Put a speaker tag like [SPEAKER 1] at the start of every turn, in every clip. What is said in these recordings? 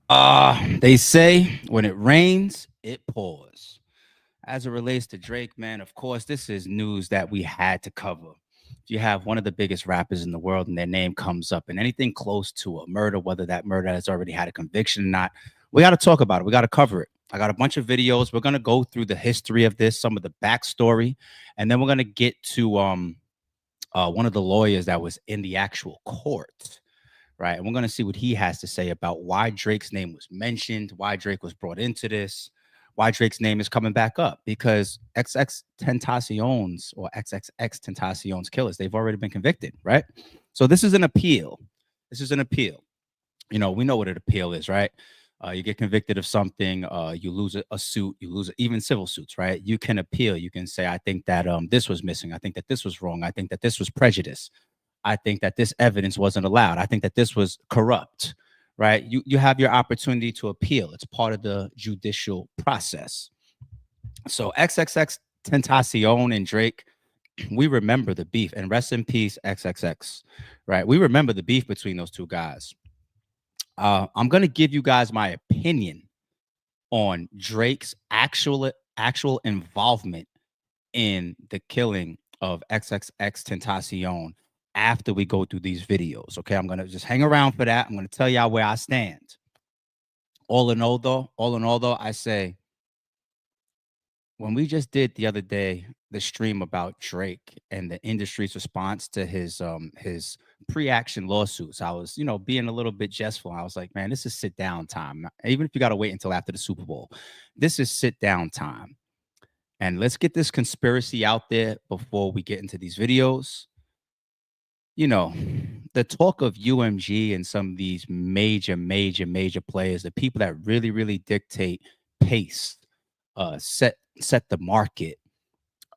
[SPEAKER 1] They say when it rains, it pours. As it relates to Drake, man, of course, this is news that we had to cover. If you have one of the biggest rappers in the world and their name comes up and anything close to a murder, whether that murder has already had a conviction or not, we got to talk about it. We got to cover it. I got a bunch of videos. We're going to go through the history of this, some of the backstory, and then we're going to get to one of the lawyers that was in the actual court, right? And we're going to see what he has to say about why Drake's name was mentioned, why Drake was brought into this, why Drake's name is coming back up, because Xxxtentacion'S or Xxxtentacion'S killers, they've already been convicted, right? So this is an appeal. This is an appeal. You know, we know what an appeal is, right? You get convicted of something, you lose a suit, you lose even civil suits, right? You can appeal. You can say, I think that this was missing. I think that this was wrong. I think that this was prejudice. I think that this evidence wasn't allowed. I think that this was corrupt, right? You have your opportunity to appeal. It's part of the judicial process. So XXX Tentacion and Drake, we remember the beef, and rest in peace, XXX, right? We remember the beef between those two guys. I'm gonna give you guys my opinion on Drake's actual involvement in the killing of XXX Tentacion after we go through these videos. Okay, I'm gonna just hang around for that. I'm gonna tell y'all where I stand. All in all though, I say when we just did the other day the stream about Drake and the industry's response to his pre-action lawsuits, I was, being a little bit jestful. I was like, man, this is sit down time. Even if you got to wait until after the Super Bowl, this is sit down time. And let's get this conspiracy out there before we get into these videos. You know, the talk of UMG and some of these major players, the people that really dictate pace, set the market,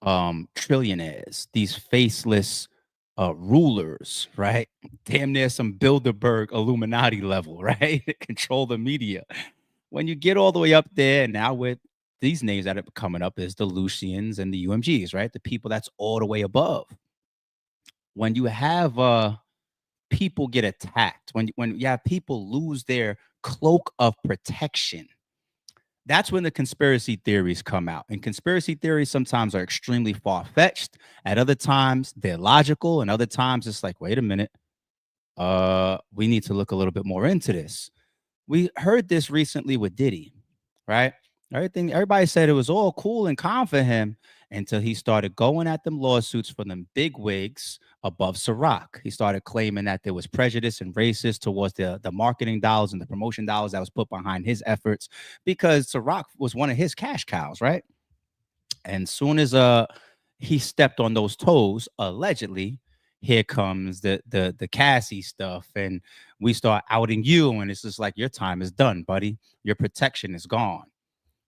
[SPEAKER 1] trillionaires, these faceless rulers, right? Damn near some Bilderberg Illuminati level, right? Control the media. When you get all the way up there, and now with these names that are coming up is the Lucians and the UMGs, right? The people that's all the way above. When you have people get attacked, when you have people lose their cloak of protection, that's when the conspiracy theories come out. And conspiracy theories sometimes are extremely far-fetched. At other times, they're logical. And other times, it's like, wait a minute. We need to look a little bit more into this. We heard this recently with Diddy, right? Everybody said it was all cool and calm for him until he started going at them lawsuits for them big wigs above Ciroc. He started claiming that there was prejudice and racist towards the marketing dollars and the promotion dollars that was put behind his efforts because Ciroc was one of his cash cows, right? And soon as he stepped on those toes, allegedly, here comes the Cassie stuff, and we start outing you, and it's just like your time is done, buddy. Your protection is gone.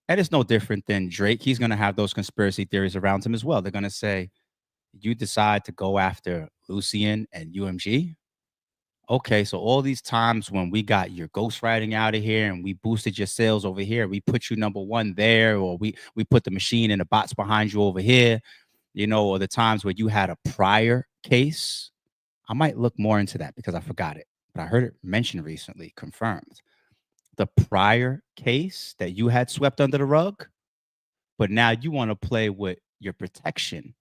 [SPEAKER 1] And it's no different than Drake. He's going to have those conspiracy theories around him as well. They're going to say, you decide to go after Lucian and UMG. Okay, so all these times when we got your ghostwriting out of here and we boosted your sales over here, we put you number one there, or we put the machine and the bots behind you over here, or the times where you had a prior case. I might look more into that because I forgot it, but I heard it mentioned recently, confirmed. The prior case that you had swept under the rug, but now you want to play with your protection,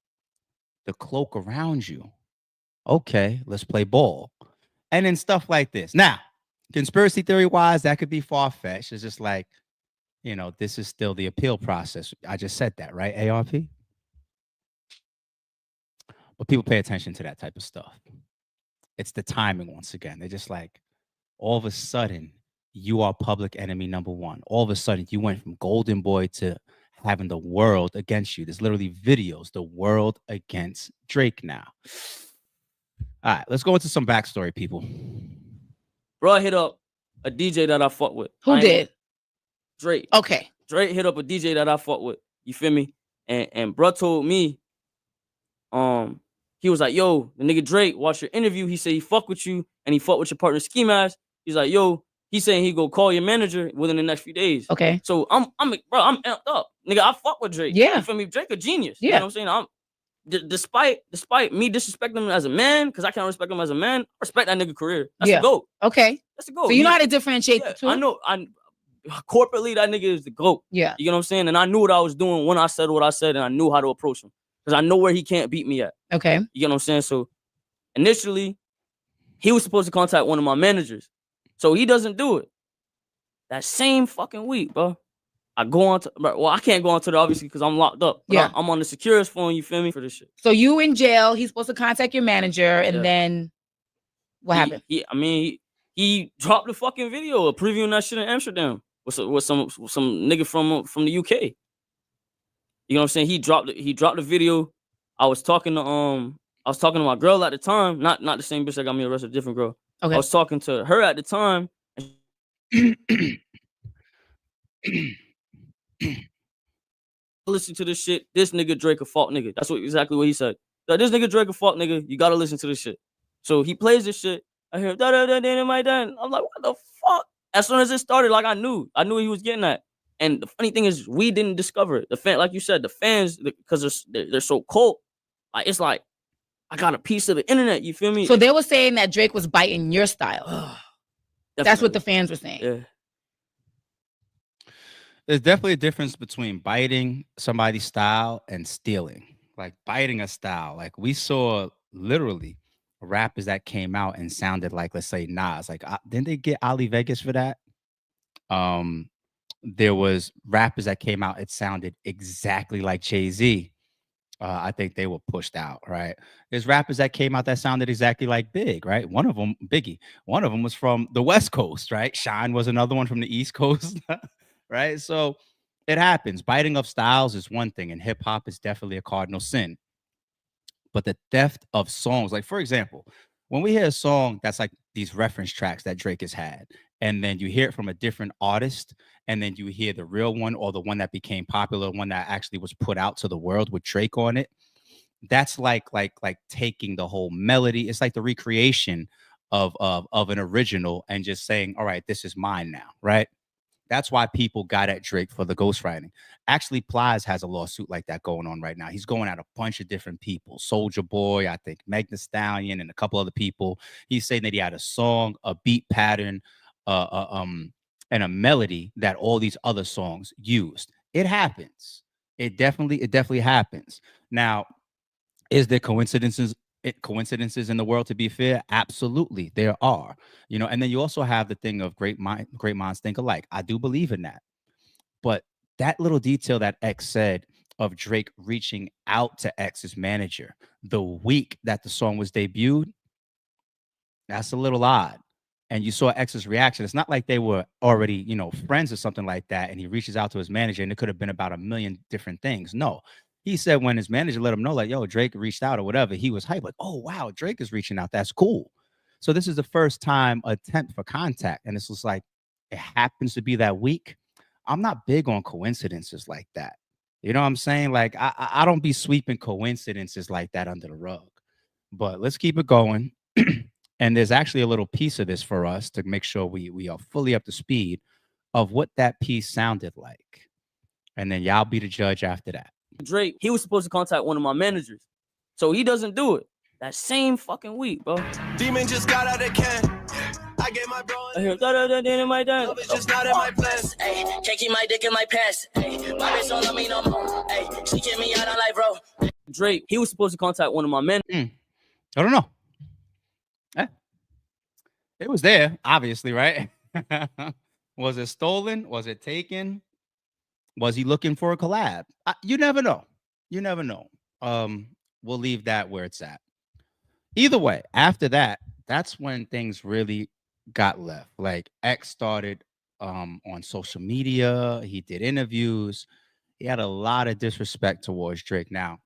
[SPEAKER 1] the cloak around you. Okay, let's play ball. And then stuff like this. Now, conspiracy theory wise, that could be far fetched. It's just like, this is still the appeal process. I just said that, right? ARP? But people pay attention to that type of stuff. It's the timing once again. They're just like, all of a sudden, you are public enemy number one. All of a sudden, you went from golden boy to having the world against you. There's literally videos, the world against Drake now. All right, let's go into some backstory, people.
[SPEAKER 2] Bro, I hit up a DJ that I fuck with.
[SPEAKER 3] Who did?
[SPEAKER 2] Drake.
[SPEAKER 3] Okay.
[SPEAKER 2] Drake hit up a DJ that I fuck with. You feel me? And bro told me, he was like, yo, the nigga Drake watched your interview. He said he fuck with you and he fuck with your partner Ski Mask. He's like, yo, he's saying he go call your manager within the next few days.
[SPEAKER 3] Okay.
[SPEAKER 2] So I'm amped up. Nigga, I fuck with Drake.
[SPEAKER 3] Yeah.
[SPEAKER 2] You feel me? Drake a genius.
[SPEAKER 3] Yeah.
[SPEAKER 2] You know what I'm saying? despite me disrespecting him as a man, because I can't respect him as a man, I respect that nigga career. That's
[SPEAKER 3] Yeah.
[SPEAKER 2] the GOAT.
[SPEAKER 3] Okay.
[SPEAKER 2] That's the GOAT.
[SPEAKER 3] So you know how to differentiate the two?
[SPEAKER 2] I know. Corporately, that nigga is the GOAT.
[SPEAKER 3] Yeah.
[SPEAKER 2] You know what I'm saying? And I knew what I was doing when I said what I said, and I knew how to approach him. Because I know where he can't beat me at.
[SPEAKER 3] Okay.
[SPEAKER 2] You know what I'm saying? So initially, he was supposed to contact one of my managers. So he doesn't do it. That same fucking week, bro. I go on to, well, I can't go on to it obviously because I'm locked up. But
[SPEAKER 3] Yeah.
[SPEAKER 2] I'm on the securest phone, you feel me, for this shit.
[SPEAKER 3] So you in jail, he's supposed to contact your manager, and then what happened?
[SPEAKER 2] He dropped the fucking video previewing that shit in Amsterdam with some nigga from the UK. You know what I'm saying? He dropped the video. I was talking to my girl at the time, not the same bitch that got me arrested, a different girl.
[SPEAKER 3] Okay.
[SPEAKER 2] I was talking to her at the time. Listen to this shit. This nigga Drake a fault nigga. That's exactly what he said. This nigga Drake a fault nigga. You gotta listen to this shit. So he plays this shit. I hear da da da da my dad. I'm like, what the fuck? As soon as it started, like I knew he was getting that. And the funny thing is, we didn't discover it. The fan, like you said, the fans, because they're so cold. Like it's like I got a piece of the internet. You feel me?
[SPEAKER 3] So they were saying that Drake was biting your style. That's what the fans were saying.
[SPEAKER 2] Yeah.
[SPEAKER 1] There's definitely a difference between biting somebody's style and stealing. Like biting a style. Like we saw literally rappers that came out and sounded like, let's say, Nas. Like, didn't they get Ali Vegas for that? There was rappers that came out. It sounded exactly like Jay-Z. I think they were pushed out, right? There's rappers that came out that sounded exactly like Big, right? One of them, Biggie. One of them was from the West Coast, right? Shine was another one from the East Coast. Right? So it happens. Biting of styles is one thing, and hip hop is definitely a cardinal sin. But the theft of songs, like for example, when we hear a song that's like these reference tracks that Drake has had, and then you hear it from a different artist, and then you hear the real one or the one that became popular, one that actually was put out to the world with Drake on it, that's like taking the whole melody. It's like the recreation of an original and just saying, all right, this is mine now, right? That's why people got at Drake for the ghostwriting. Actually, Plies has a lawsuit like that going on right now. He's going at a bunch of different people. Soulja Boy, I think Meg Thee Stallion, and a couple other people. He's saying that he had a song, a beat pattern, and a melody that all these other songs used. It happens. It definitely happens. Now, is there coincidences in the world? To be fair, absolutely there are. And then you also have the thing of great minds think alike. I do believe in that. But that little detail that X said of Drake reaching out to X's manager the week that the song was debuted, that's a little odd. And you saw X's reaction. It's not like they were already, friends or something like that. And he reaches out to his manager, and it could have been about a million different things. No, he said when his manager let him know, like, yo, Drake reached out or whatever, he was hyped, like, oh, wow, Drake is reaching out. That's cool. So this is the first time attempt for contact. And it's just like, it happens to be that week. I'm not big on coincidences like that. You know what I'm saying? Like, I don't be sweeping coincidences like that under the rug. But let's keep it going. And there's actually a little piece of this for us to make sure we are fully up to speed of what that piece sounded like. And then y'all be the judge after that.
[SPEAKER 2] Drake, he was supposed to contact one of my managers. So he doesn't do it. That same fucking week, bro. Demon just got out of can. I get my bro. I hear in my dad. It's just not in my plans. Hey, can't keep my dick in my pants. Hey, my bitch don't love me no more. Hey, she kick me out on life, bro. Drake, he was supposed to contact one of my managers.
[SPEAKER 1] I don't know. It was there, obviously, right? Was it stolen? Was it taken? Was he looking for a collab? You never know. You never know. We'll leave that where it's at. Either way, after that, that's when things really got left. Like X started on social media. He did interviews. He had a lot of disrespect towards Drake. Now,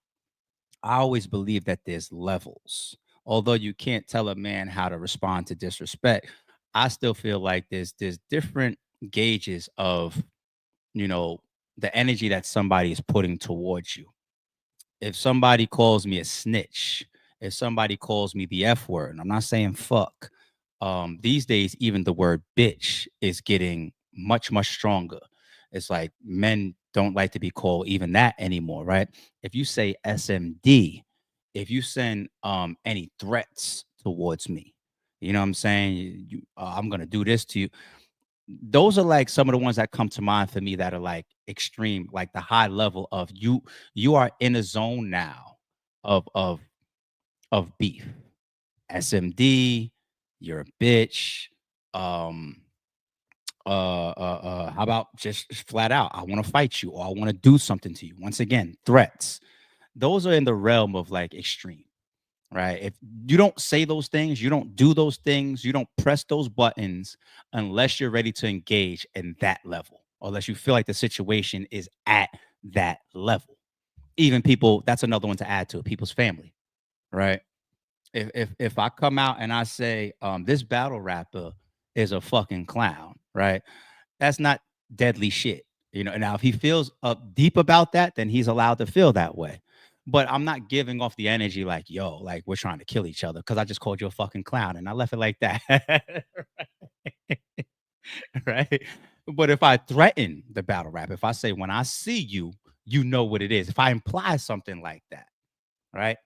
[SPEAKER 1] I always believe that there's levels. Although you can't tell a man how to respond to disrespect, I still feel like there's different gauges of, the energy that somebody is putting towards you. If somebody calls me a snitch, if somebody calls me the F word, and I'm not saying fuck, these days, even the word bitch is getting much, much stronger. It's like men don't like to be called even that anymore, right? If you say SMD, if you send any threats towards me, you know what I'm saying? I'm gonna do this to you. Those are like some of the ones that come to mind for me that are like extreme, like the high level of you are in a zone now of beef. SMD, you're a bitch. Um how about just flat out, I want to fight you or I want to do something to you. Once again, threats. Those are in the realm of like extreme, right? If you don't say those things, you don't do those things, you don't press those buttons unless you're ready to engage in that level, or unless you feel like the situation is at that level. Even people, that's another one to add to it, people's family, right? If I come out and I say, this battle rapper is a fucking clown, right? That's not deadly shit. You know, now if he feels deep about that, then he's allowed to feel that way. But I'm not giving off the energy like, yo, like we're trying to kill each other because I just called you a fucking clown and I left it like that. Right. But if I threaten the battle rap, if I say, when I see you, you know what it is. If I imply something like that, right?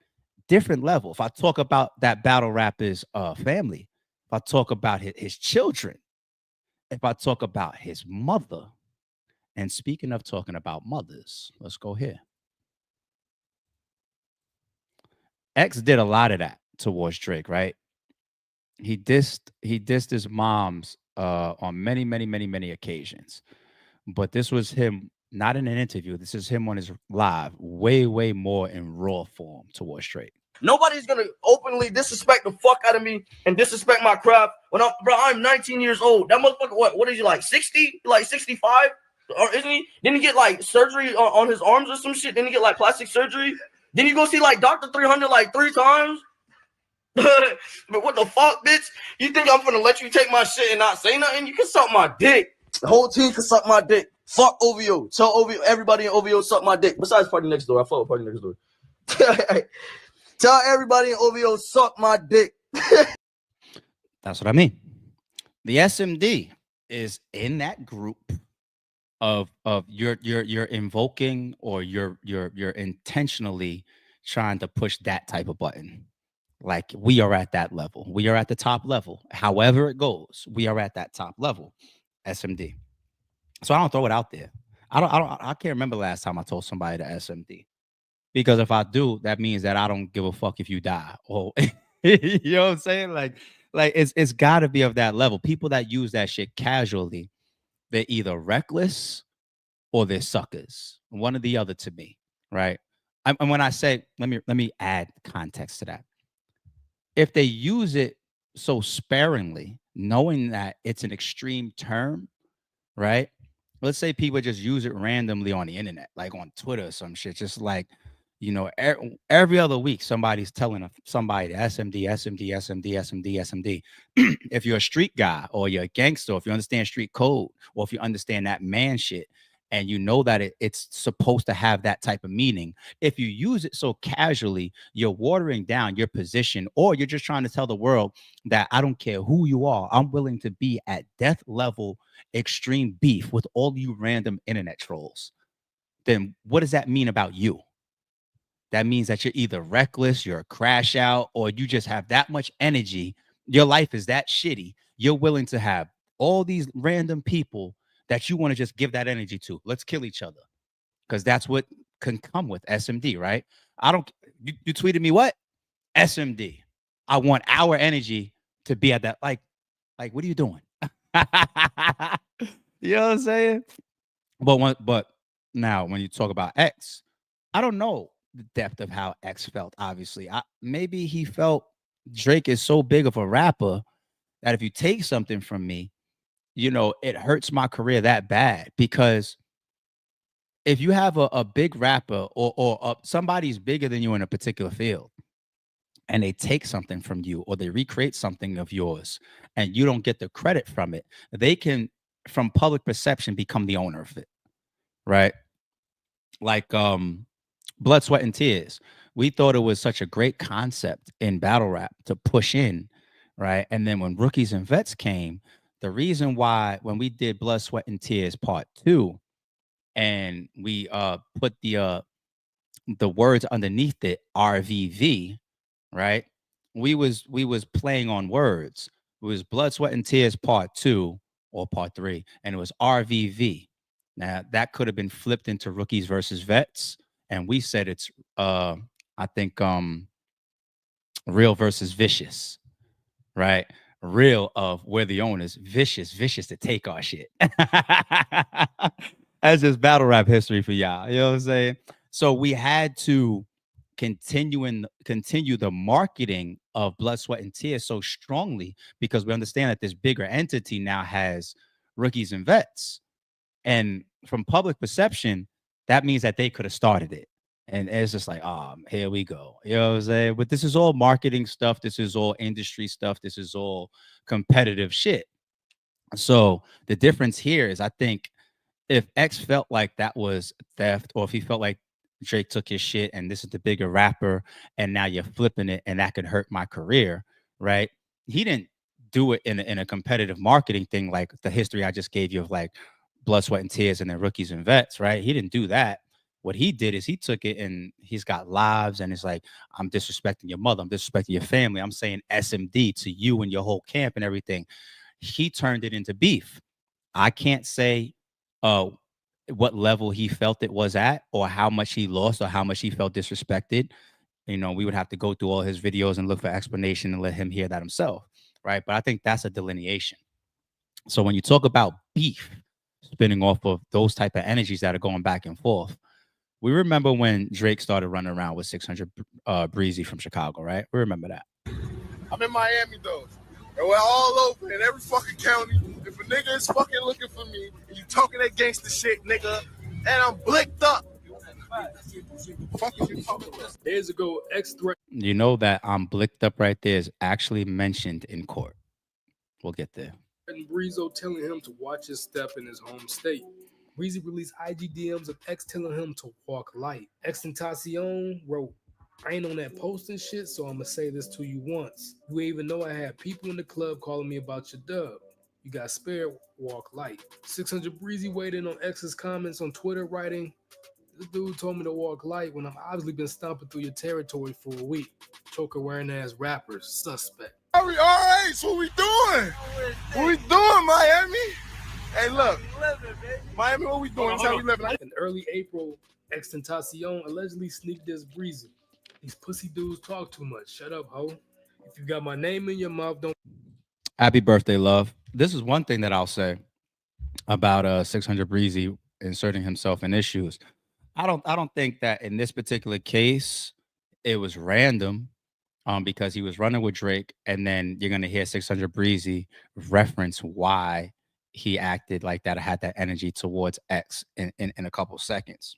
[SPEAKER 1] Different level. If I talk about that battle rapper's family, if I talk about his children, if I talk about his mother, and speaking of talking about mothers, let's go here. X did a lot of that towards Drake, right? He dissed his mom's on many occasions. But this was him not in an interview. This is him on his live, way more in raw form towards Drake.
[SPEAKER 4] Nobody's gonna openly disrespect the fuck out of me and disrespect my craft when I'm 19 years old. That motherfucker, what is he, like 60? Like 65? Or isn't he? Didn't he get like surgery on his arms or some shit? Didn't he get like plastic surgery? Didn't you go see like Dr. 300 like 3 times? But what the fuck, bitch? You think I'm gonna let you take my shit and not say nothing? You can suck my dick. The whole team can suck my dick. Fuck OVO. Tell OVO, everybody in OVO suck my dick. Besides Party Next Door. I follow Party Next Door. Tell everybody in OVO suck my dick.
[SPEAKER 1] That's what I mean. The SMD is in that group of you're invoking, or you're intentionally trying to push that type of button. Like, we are at that level. We are at the top level. However it goes, we are at that top level. SMD. So I don't throw it out there. I can't remember last time I told somebody to SMD. Because if I do, that means that I don't give a fuck if you die. Or you know what I'm saying? Like it's gotta be of that level. People that use that shit casually, they're either reckless or they're suckers. One or the other to me, right? And when I say, let me add context to that. If they use it so sparingly, knowing that it's an extreme term, right? Let's say people just use it randomly on the internet, like on Twitter or some shit, just like, you know, every other week somebody's telling somebody SMD, SMD, SMD, SMD, SMD. If you're a street guy, or you're a gangster, if you understand street code, or if you understand that man shit, and you know that it's supposed to have that type of meaning, if you use it so casually, you're watering down your position, or you're just trying to tell the world that I don't care who you are, I'm willing to be at death level extreme beef with all you random internet trolls. Then what does that mean about you? That means that you're either reckless, you're a crash out, or you just have that much energy. Your life is that shitty. You're willing to have all these random people that you want to just give that energy to. Let's kill each other. Because that's what can come with SMD, right? I don't, you tweeted me what? SMD. I want our energy to be at that. Like, what are you doing? You know what I'm saying? But now when you talk about X, I don't know the depth of how X felt. Obviously, maybe he felt Drake is so big of a rapper that if you take something from me, you know, it hurts my career that bad. Because if you have a big rapper, or somebody's bigger than you in a particular field, and they take something from you, or they recreate something of yours, and you don't get the credit from it, they can, from public perception, become the owner of it, right? Like Blood, Sweat, and Tears. We thought it was such a great concept in battle rap to push in, right? And then when Rookies and Vets came, the reason why when we did Blood, Sweat, and Tears Part 2, and we put the the words underneath it, RVV, right? We was playing on words. It was Blood, Sweat, and Tears Part 2 or Part 3, and it was RVV. Now that could have been flipped into Rookies versus Vets, and we said it's I think Real versus Vicious, right? Real of we're the owners, vicious to take our shit. That's just battle rap history for y'all. You know what I'm saying? So we had to continue the marketing of Blood, Sweat, and Tears so strongly because we understand that this bigger entity now has Rookies and Vets. And from public perception, that means that they could have started it. And it's just like, here we go. You know what I'm saying? But this is all marketing stuff. This is all industry stuff. This is all competitive shit. So the difference here is I think if X felt like that was theft, or if he felt like Drake took his shit and this is the bigger rapper, and now you're flipping it and that could hurt my career, right? He didn't do it in a competitive marketing thing like the history I just gave you of like Blood, Sweat, and Tears and then Rookies and Vets, right? He didn't do that. What he did is he took it and he's got lives and it's like, I'm disrespecting your mother, I'm disrespecting your family, I'm saying SMD to you and your whole camp and everything. He turned it into beef. I can't say what level he felt it was at or how much he lost or how much he felt disrespected. You know, we would have to go through all his videos and look for explanation and let him hear that himself, right? But I think that's a delineation. So when you talk about beef spinning off of those type of energies that are going back and forth, we remember when Drake started running around with 600 Breezy from Chicago, right? We remember that.
[SPEAKER 5] I'm in Miami though, and we're all over in every fucking county. If a nigga is fucking looking for me, and you talking that gangster shit, nigga, and I'm blicked up. Fuck you talking about?
[SPEAKER 6] Days ago, X threat.
[SPEAKER 1] You know that I'm blicked up right there is actually mentioned in court. We'll get there.
[SPEAKER 6] And Breezo telling him to watch his step in his home state. Breezy released IG DMs of X telling him to walk light. Xxxtentacion wrote, I ain't on that posting shit, so I'm gonna say this to you once. You ain't even know I had people in the club calling me about your dub. You got spared, walk light. 600 Breezy weighed in on X's comments on Twitter, writing, this dude told me to walk light when I've obviously been stomping through your territory for a week. Choker wearing ass rappers, suspect.
[SPEAKER 5] All right, so what we doing? What we doing, Miami? Hey, look, Miami, what we doing? That's how we living.
[SPEAKER 6] In early April, Xxxtentacion allegedly sneaked this Breezy. These pussy dudes talk too much. Shut up, ho. If you got my name in your mouth, don't.
[SPEAKER 1] Happy birthday, love. This is one thing that I'll say about 600 Breezy inserting himself in issues. I don't think that in this particular case it was random. Because he was running with Drake, and then you're gonna hear 600 Breezy reference why he acted like that or had that energy towards X in a couple seconds.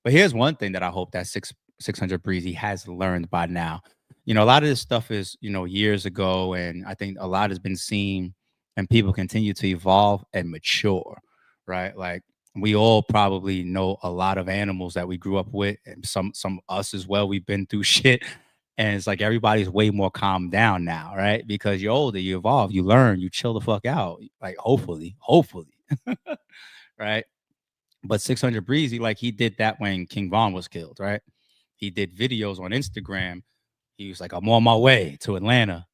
[SPEAKER 1] But here's one thing that I hope that 600 Breezy has learned by now. You know, a lot of this stuff is, you know, years ago, and I think a lot has been seen, and people continue to evolve and mature, right? Like we all probably know a lot of animals that we grew up with, and some us as well. We've been through shit. And it's like everybody's way more calmed down now, right? Because you're older, you evolve, you learn, you chill the fuck out. Like hopefully, right? But 600 Breezy, like he did that when King Von was killed, right? He did videos on Instagram. He was like, I'm on my way to Atlanta.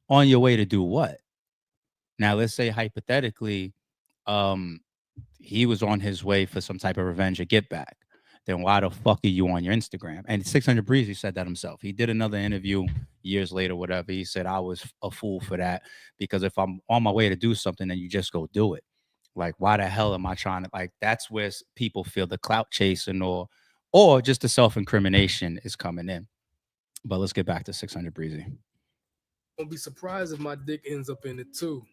[SPEAKER 1] On your way to do what? Now, let's say hypothetically, he was on his way for some type of revenge or get back. Then why the fuck are you on your Instagram? And 600 Breezy said that himself. He did another interview years later, whatever. He said, I was a fool for that, because if I'm on my way to do something, then you just go do it. Like, why the hell am I trying to, like, that's where people feel the clout chasing or just the self-incrimination is coming in. But let's get back to 600 Breezy.
[SPEAKER 6] Don't be surprised if my dick ends up in it too.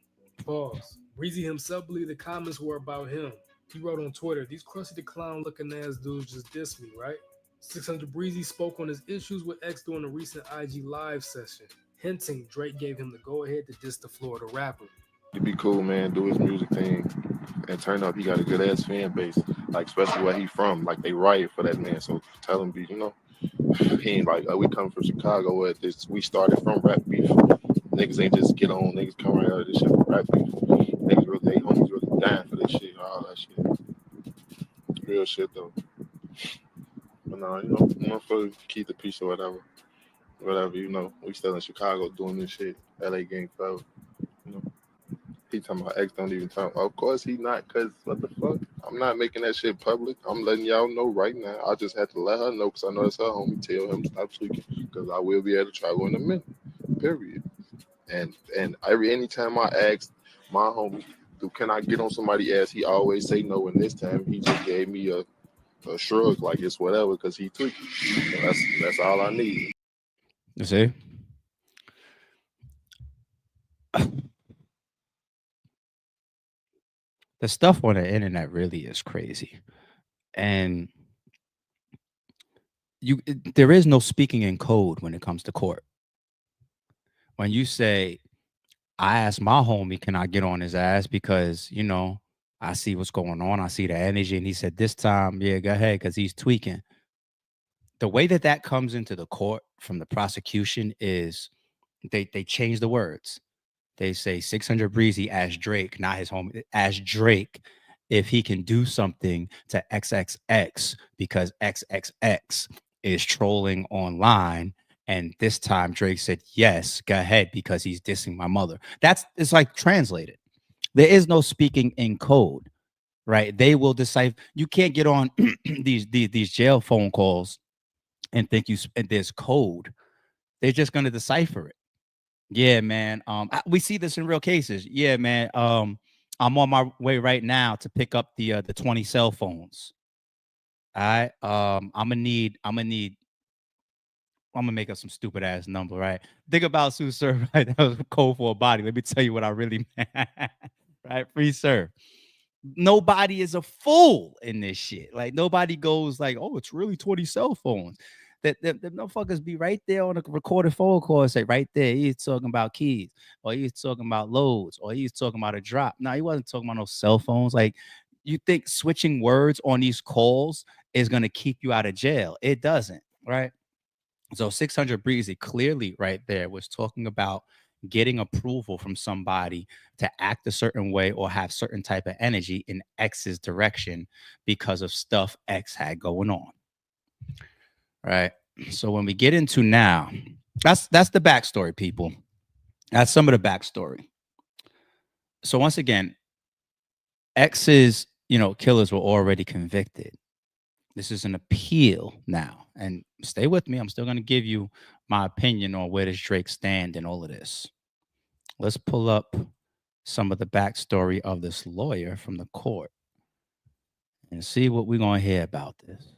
[SPEAKER 6] Pause. Breezy himself believed the comments were about him. He wrote on Twitter, these crusty the clown looking ass dudes just diss me, right? 600 Breezy spoke on his issues with X during a recent IG live session, hinting Drake gave him the go-ahead to diss the Florida rapper.
[SPEAKER 5] He'd be cool, man, do his music thing, and turn up. He got a good ass fan base, like especially where he from. Like they riot for that man, so tell him, you know, he ain't like we come from Chicago where this we started from rap beef. Niggas ain't just get on, niggas come around this shit from rap beef. Niggas really, they homies really dying for this shit, all that shit. Real shit though. But no, you know, motherfucker, keep the peace or whatever. Whatever, you know. We still in Chicago doing this shit. LA gang forever. You know. He talking about X don't even talk. Of course he not, cause what the fuck? I'm not making that shit public. I'm letting y'all know right now. I just had to let her know because I know it's her homie. Tell him stop tweaking because I will be able to travel in a minute. Period. And anytime I ask my homie, can I get on somebody's ass? He always say no. And this time he just gave me a shrug like it's whatever because he tweaking. So that's all I need.
[SPEAKER 1] You see? The stuff on the internet really is crazy. And there is no speaking in code when it comes to court. When you say, I asked my homie, can I get on his ass? Because, you know, I see what's going on. I see the energy. And he said, this time, yeah, go ahead, because he's tweaking. The way that comes into the court from the prosecution is they change the words. They say 600 Breezy asked Drake, not his homie, asked Drake if he can do something to XXX because XXX is trolling online. And this time Drake said, yes, go ahead, because he's dissing my mother. It's like translated. There is no speaking in code, right? They will decipher. You can't get on these jail phone calls and think there's code. They're just going to decipher it. Yeah, man. We see this in real cases. Yeah, man. I'm on my way right now to pick up the 20 cell phones. All right. I'm gonna make up some stupid ass number, right? Think about Sue Sir, right? That was code for a body. Let me tell you what I really meant. Right? Free Sir. Nobody is a fool in this shit. Like nobody goes like, oh, it's really 20 cell phones. That motherfuckers be right there on a recorded phone call and say right there, he's talking about keys, or he's talking about loads, or he's talking about a drop. No, he wasn't talking about no cell phones. Like, you think switching words on these calls is gonna keep you out of jail? It doesn't, right? So 600 Breezy clearly right there was talking about getting approval from somebody to act a certain way or have certain type of energy in X's direction because of stuff X had going on. Right. So when we get into now, that's the backstory, people. That's some of the backstory. So once again, X's, killers were already convicted. This is an appeal now. And stay with me. I'm still going to give you my opinion on where does Drake stand in all of this. Let's pull up some of the backstory of this lawyer from the court and see what we're going to hear about this.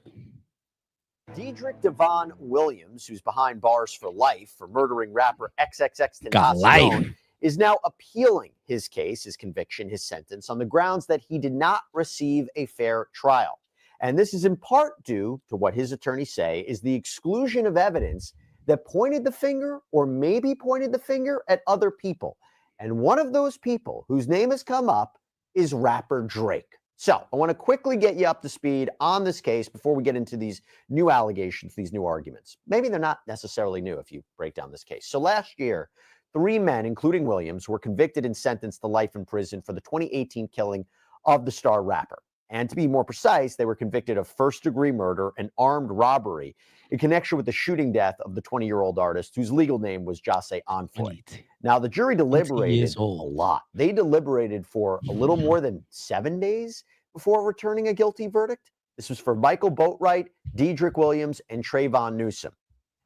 [SPEAKER 7] Diedrich Devon Williams, who's behind bars for life for murdering rapper Xxxtentacion, is now appealing his case, his conviction, his sentence on the grounds that he did not receive a fair trial. And this is in part due to what his attorneys say is the exclusion of evidence that pointed the finger or maybe pointed the finger at other people. And one of those people whose name has come up is rapper Drake. So I want to quickly get you up to speed on this case before we get into these new allegations, these new arguments. Maybe they're not necessarily new if you break down this case. So last year, 3 men, including Williams, were convicted and sentenced to life in prison for the 2018 killing of the star rapper. And to be more precise, they were convicted of first-degree murder and armed robbery in connection with the shooting death of the 20-year-old artist whose legal name was Jose Onfoy. Now, the jury deliberated a lot. They deliberated for a little more than 7 days before returning a guilty verdict. This was for Michael Boatwright, Diedrich Williams, and Trayvon Newsom.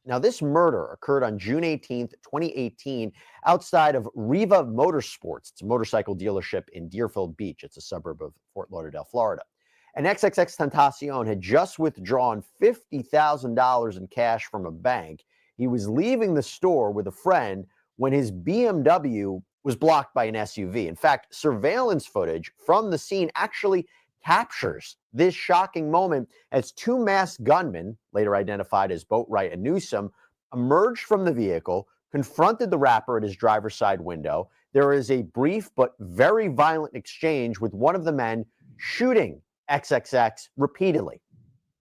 [SPEAKER 7] Now, this murder occurred on June 18th, 2018, outside of Riva Motorsports. It's a motorcycle dealership in Deerfield Beach. It's a suburb of Fort Lauderdale, Florida. And Xxxtentacion had just withdrawn $50,000 in cash from a bank. He was leaving the store with a friend when his BMW was blocked by an SUV. In fact, surveillance footage from the scene actually captures this shocking moment as 2 masked gunmen, later identified as Boatwright and Newsom, emerged from the vehicle, confronted the rapper at his driver's side window. There is a brief but very violent exchange with one of the men shooting XXX repeatedly.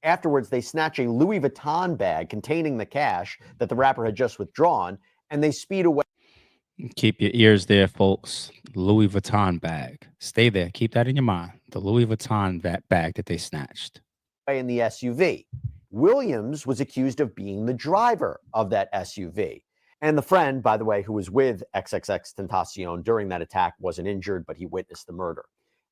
[SPEAKER 7] Afterwards, they snatch a Louis Vuitton bag containing the cash that the rapper had just withdrawn, and they speed away.
[SPEAKER 1] Keep your ears there, folks. Louis Vuitton bag. Stay there. Keep that in your mind. The Louis Vuitton bag that they snatched.
[SPEAKER 7] In the SUV. Williams was accused of being the driver of that SUV. And the friend, by the way, who was with Xxxtentacion during that attack wasn't injured, but he witnessed the murder.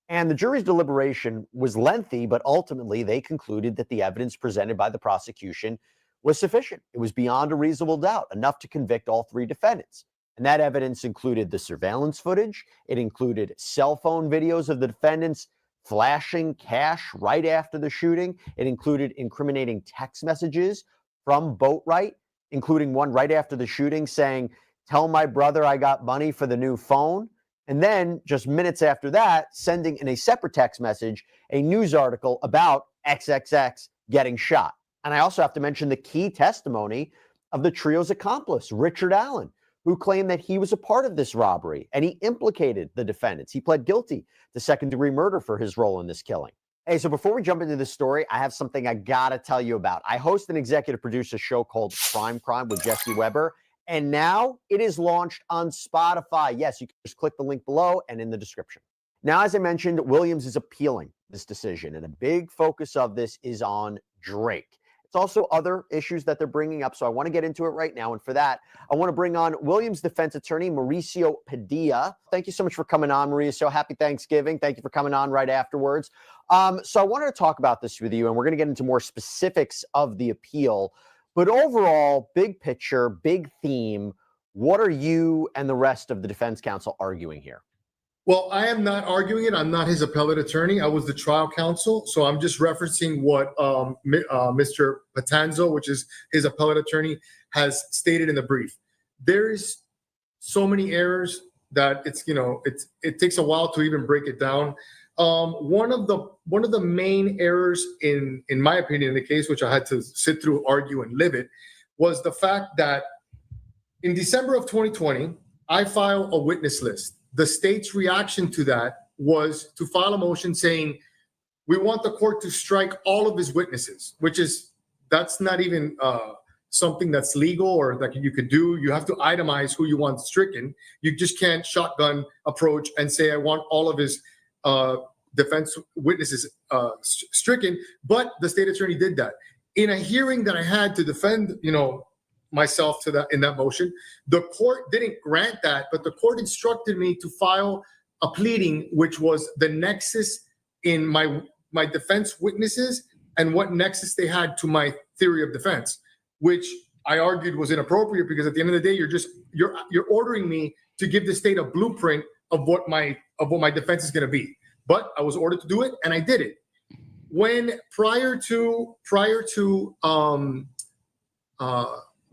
[SPEAKER 7] And the jury's deliberation was lengthy, but ultimately they concluded that the evidence presented by the prosecution was sufficient. It was beyond a reasonable doubt, enough to convict all three defendants. And that evidence included the surveillance footage. It included cell phone videos of the defendants flashing cash right after the shooting. It included incriminating text messages from Boatwright, including one right after the shooting saying, "Tell my brother I got money for the new phone." And then just minutes after that, sending in a separate text message a news article about XXX getting shot. And I also have to mention the key testimony of the trio's accomplice, Richard Allen, who claimed that he was a part of this robbery and he implicated the defendants. He pled guilty to second-degree murder for his role in this killing. Hey, so before we jump into this story, I have something I gotta tell you about. I host and executive produce a show called Crime with Jesse Weber, and now it is launched on Spotify. Yes, you can just click the link below and in the description. Now, as I mentioned, Williams is appealing this decision, and a big focus of this is on Drake. It's also other issues that they're bringing up, so I want to get into it right now. And for that, I want to bring on Williams' defense attorney, Mauricio Padilla. Thank you so much for coming on, Mauricio. Happy Thanksgiving. Thank you for coming on right afterwards. So I wanted to talk about this with you, and we're going to get into more specifics of the appeal. But overall, big picture, big theme, what are you and the rest of the defense counsel arguing here?
[SPEAKER 8] Well, I am not arguing it. I'm not his appellate attorney. I was the trial counsel. So I'm just referencing what Mr. Patanzo, which is his appellate attorney, has stated in the brief. There's so many errors that it takes a while to even break it down. One of the main errors in my opinion in the case, which I had to sit through, argue, and live it, was the fact that in December of 2020, I filed a witness list. The state's reaction to that was to file a motion saying, we want the court to strike all of his witnesses, that's not even something that's legal or that you could do. You have to itemize who you want stricken. You just can't shotgun approach and say, I want all of his defense witnesses stricken. But the state attorney did that. In a hearing that I had to defend, myself to that in that motion, the court didn't grant that, but the court instructed me to file a pleading, which was the nexus in my defense witnesses and what nexus they had to my theory of defense, which I argued was inappropriate because at the end of the day, you're ordering me to give the state a blueprint of what my defense is going to be. But I was ordered to do it, and I did it. When prior to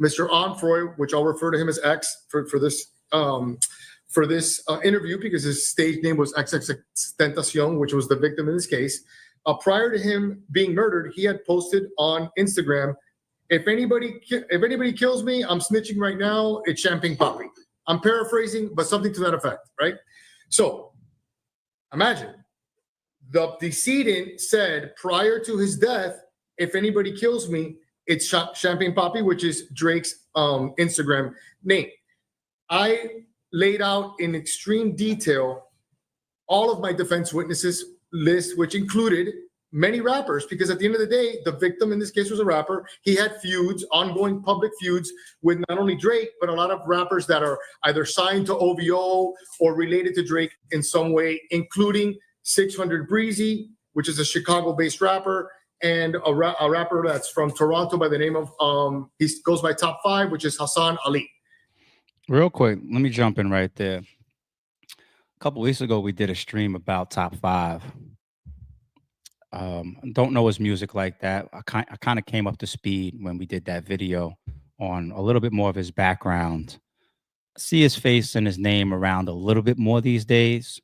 [SPEAKER 8] Mr. Onfroy, which I'll refer to him as X for this interview because his stage name was Xxxtentacion, which was the victim in this case. Prior to him being murdered, he had posted on Instagram, if anybody kills me, I'm snitching right now, it's champagne poppy. I'm paraphrasing, but something to that effect, right? So imagine the decedent said prior to his death, if anybody kills me, it's Champagne Poppy, which is Drake's Instagram name. I laid out in extreme detail all of my defense witnesses list, which included many rappers, because at the end of the day, the victim in this case was a rapper. He had feuds, ongoing public feuds with not only Drake, but a lot of rappers that are either signed to OVO or related to Drake in some way, including 600 Breezy, which is a Chicago-based rapper, and a rapper that's from Toronto by the name of, he goes by Top 5, which is Hassan Ali.
[SPEAKER 1] Real quick, let me jump in right there. A couple weeks ago, we did a stream about Top 5. Don't know his music like that. I kind of came up to speed when we did that video on a little bit more of his background. I see his face and his name around a little bit more these days.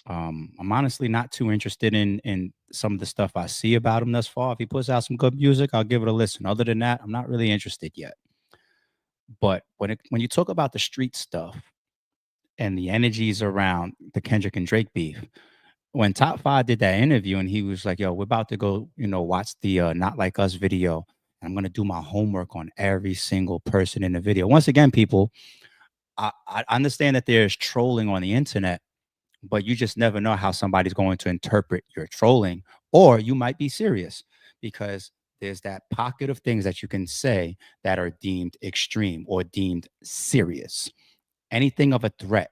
[SPEAKER 1] I'm honestly not too interested in some of the stuff I see about him thus far. If he puts out some good music, I'll give it a listen. Other than that, I'm not really interested yet. But when you talk about the street stuff and the energies around the Kendrick and Drake beef, when Top 5 did that interview and he was like, yo, we're about to go, watch the Not Like Us video. And I'm going to do my homework on every single person in the video. Once again, people, I understand that there's trolling on the internet, but you just never know how somebody's going to interpret your trolling, or you might be serious, because there's that pocket of things that you can say that are deemed extreme or deemed serious. Anything of a threat,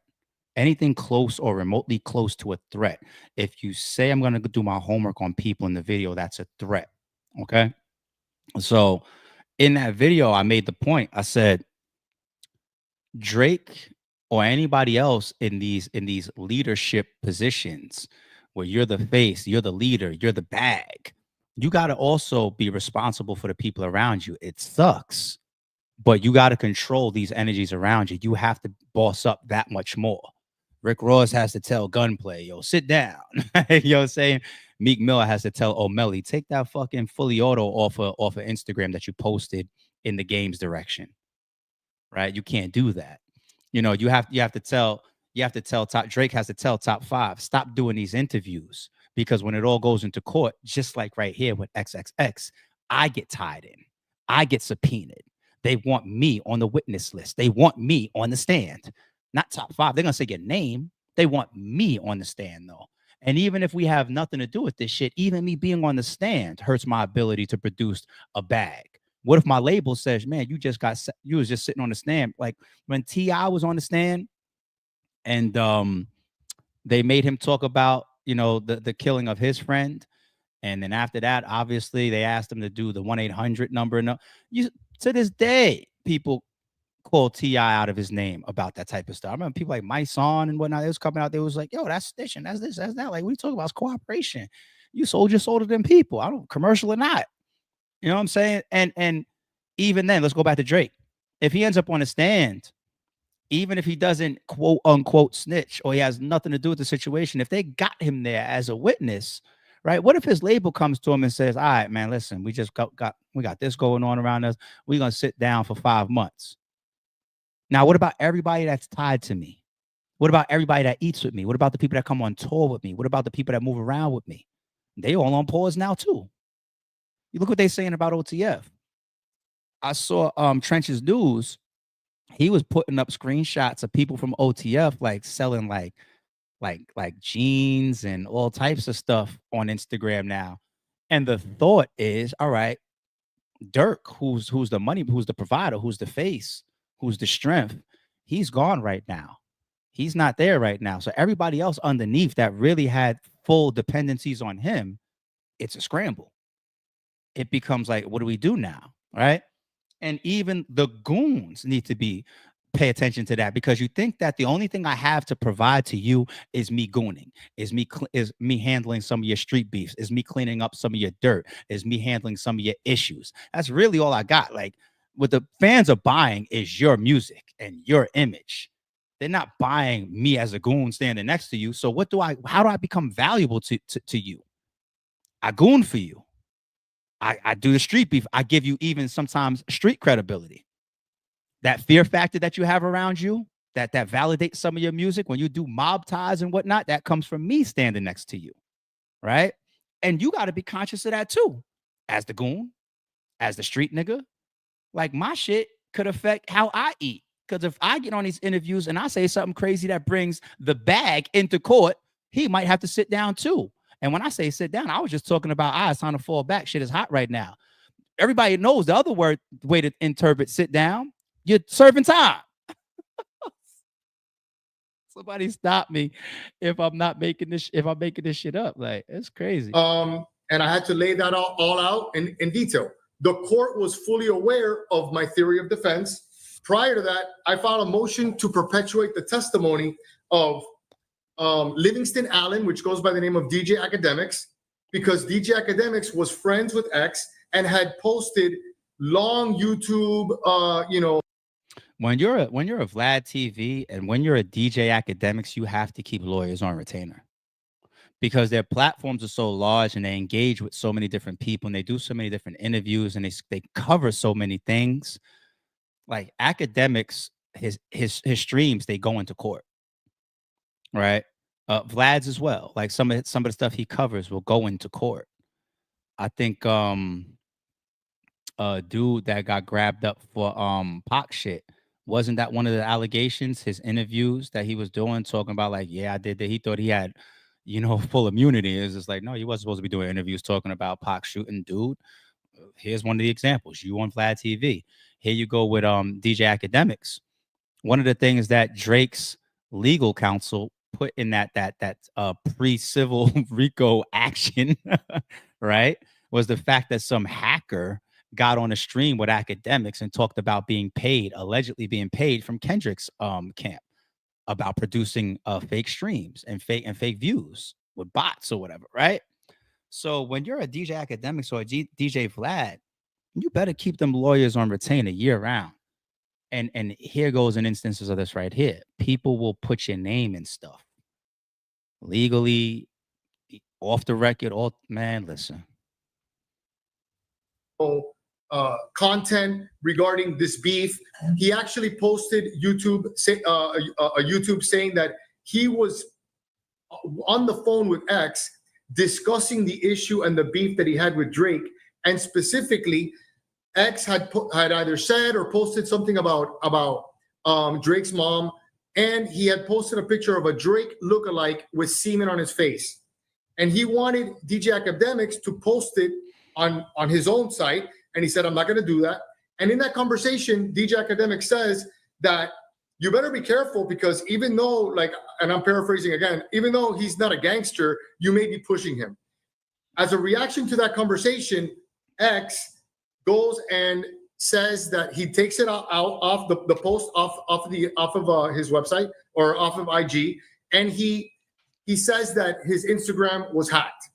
[SPEAKER 1] anything close or remotely close to a threat. If you say I'm going to do my homework on people in the video, that's a threat. Okay. So in that video, I made the point. I said, Drake or anybody else in these leadership positions where you're the face, you're the leader, you're the bag, you got to also be responsible for the people around you. It sucks, but you got to control these energies around you. You have to boss up that much more. Rick Ross has to tell Gunplay, yo, sit down. You know what I'm saying? Meek Mill has to tell O'Malley, take that fucking fully auto off of Instagram that you posted in the game's direction. Right? You can't do that. You know, you have to tell Drake has to tell Top 5, stop doing these interviews, because when it all goes into court, just like right here with XXX, I get tied in. I get subpoenaed. They want me on the witness list. They want me on the stand. Not Top 5. They're going to say your name. They want me on the stand, though. And even if we have nothing to do with this shit, even me being on the stand hurts my ability to produce a bag. What if my label says, man, you was just sitting on the stand? Like when T.I. was on the stand and they made him talk about, you know, the killing of his friend. And then after that, obviously, they asked him to do the 1-800 number. No, to this day, people call T.I. out of his name about that type of stuff. I remember people like My Son and whatnot, they was coming out, they was like, yo, that's snitching, that's this, that's that. Like, we talk about is cooperation. You sold your soul to them people. I don't, commercial or not. You know what I'm saying? And even then, let's go back to Drake. If he ends up on a stand, even if he doesn't quote unquote snitch or he has nothing to do with the situation, if they got him there as a witness, right? What if his label comes to him and says, all right, man, listen, we just we got this going on around us. We're going to sit down for 5 months. Now, what about everybody that's tied to me? What about everybody that eats with me? What about the people that come on tour with me? What about the people that move around with me? They all on pause now too. You look what they're saying about OTF. I saw Trench's News. He was putting up screenshots of people from OTF like selling like jeans and all types of stuff on Instagram now. And the thought is, all right, Dirk, who's the money, who's the provider, who's the face, who's the strength, he's gone right now. He's not there right now. So everybody else underneath that really had full dependencies on him, it's a scramble. It becomes like, what do we do now? Right. And even the goons need to pay attention to that, because you think that the only thing I have to provide to you is me gooning, is me handling some of your street beefs, is me cleaning up some of your dirt, is me handling some of your issues. That's really all I got. Like what the fans are buying is your music and your image. They're not buying me as a goon standing next to you. So how do I become valuable to you? I goon for you. I do the street beef. I give you even sometimes street credibility. That fear factor that you have around you, that validates some of your music. When you do mob ties and whatnot, that comes from me standing next to you, right? And you got to be conscious of that too, as the goon, as the street nigga. Like my shit could affect how I eat. Because if I get on these interviews and I say something crazy that brings the bag into court, he might have to sit down too. And when I say sit down, I was just talking about, it's time to fall back. Shit is hot right now. Everybody knows the other way to interpret sit down. You're serving time. Somebody stop me if I'm not making this. If I'm making this shit up, like it's crazy.
[SPEAKER 8] And I had to lay that all out in detail. The court was fully aware of my theory of defense. Prior to that, I filed a motion to perpetuate the testimony of Livingston Allen, which goes by the name of DJ Academics, because DJ Academics was friends with X and had posted long YouTube,
[SPEAKER 1] When you're a Vlad TV and when you're a DJ Academics, you have to keep lawyers on retainer, because their platforms are so large and they engage with so many different people and they do so many different interviews and they cover so many things. Like Academics, his streams, they go into court, right? Vlad's as well. Like some of the stuff he covers will go into court. I think dude that got grabbed up for Pac shit, wasn't that one of the allegations? His interviews that he was doing, talking about like, yeah, I did that. He thought he had, full immunity. It's just like, no, he wasn't supposed to be doing interviews talking about Pac shooting dude. Here's one of the examples. You on Vlad TV. Here you go with DJ Academics. One of the things that Drake's legal counsel put in that pre-civil RICO action, right, was the fact that some hacker got on a stream with Academics and talked about being paid, allegedly being paid from Kendrick's camp, about producing fake streams and fake views with bots or whatever, right? So when you're a DJ Academics or a DJ Vlad, you better keep them lawyers on retainer year round. And here goes in instances of this right here. People will put your name in stuff legally, off the record. All, man, listen.
[SPEAKER 8] Content regarding this beef. He actually posted YouTube saying that he was on the phone with X discussing the issue and the beef that he had with Drake, and specifically X had either said or posted something about Drake's mom, and he had posted a picture of a Drake lookalike with semen on his face, and he wanted DJ Academics to post it on his own site, and he said, I'm not going to do that. And in that conversation, DJ Academics says that you better be careful, because even though, like, and I'm paraphrasing again, even though he's not a gangster, you may be pushing him. As a reaction to that conversation, X goes and says that he takes it out off the post off of his website or off of IG, and he says that his Instagram was hacked.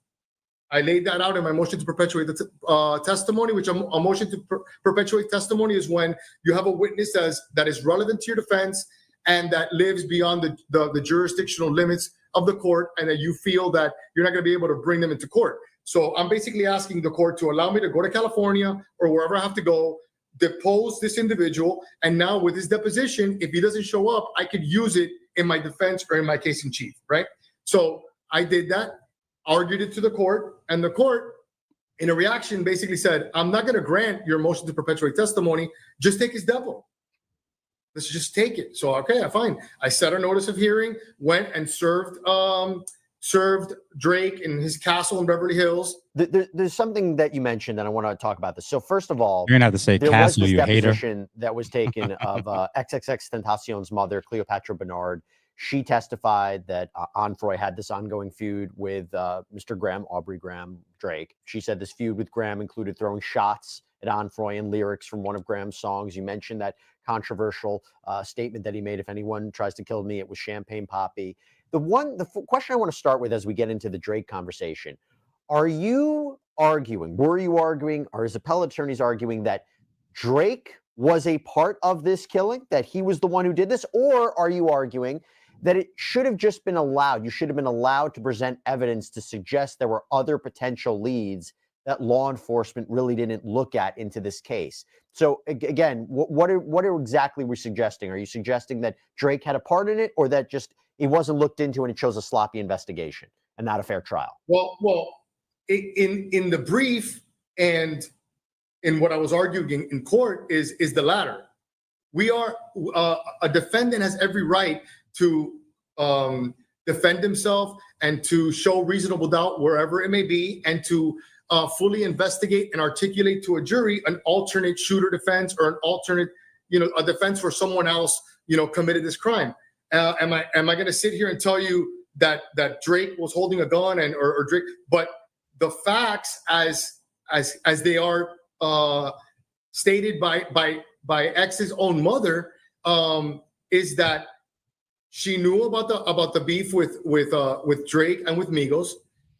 [SPEAKER 8] I laid that out in my motion to perpetuate the testimony, which a motion to perpetuate testimony is when you have a witness that is relevant to your defense and that lives beyond the jurisdictional limits of the court, and that you feel that you're not going to be able to bring them into court. So I'm basically asking the court to allow me to go to California or wherever I have to go, depose this individual, and now with his deposition, if he doesn't show up, I could use it in my defense or in my case in chief, right? So I did that, argued it to the court, and the court, in a reaction, basically said, I'm not going to grant your motion to perpetuate testimony, just take his depo. Let's just take it. So, okay, fine. I set a notice of hearing, went and served Drake in his castle in Beverly Hills.
[SPEAKER 7] There's something that you mentioned, and I want to talk about this. So first of all,
[SPEAKER 1] you're gonna have to say castle, you hater.
[SPEAKER 7] Deposition that was taken of Xxxtentacion'S mother, Cleopatra Bernard. She testified that Onfroy had this ongoing feud with Mr. Graham, Aubrey Graham, Drake. She said this feud with Graham included throwing shots at Onfroy and lyrics from one of Graham's songs. You mentioned that controversial statement that he made, if anyone tries to kill me, it was Champagne Poppy. The question I want to start with as we get into the Drake conversation, were you arguing, or his appellate attorneys arguing that Drake was a part of this killing, that he was the one who did this? Or are you arguing that it should have just been allowed, you should have been allowed to present evidence to suggest there were other potential leads that law enforcement really didn't look at into this case? So again, what are exactly we suggesting? Are you suggesting that Drake had a part in it, or that just it wasn't looked into and it chose a sloppy investigation and not a fair trial?
[SPEAKER 8] Well, in the brief and in what I was arguing in court is the latter. We are a defendant has every right to defend himself and to show reasonable doubt wherever it may be, and to fully investigate and articulate to a jury an alternate shooter defense or an alternate, a defense where someone else, committed this crime. Am I going to sit here and tell you that Drake was holding a gun or Drake? But the facts, as they are stated by X's own mother, is that she knew about the beef with Drake and with Migos.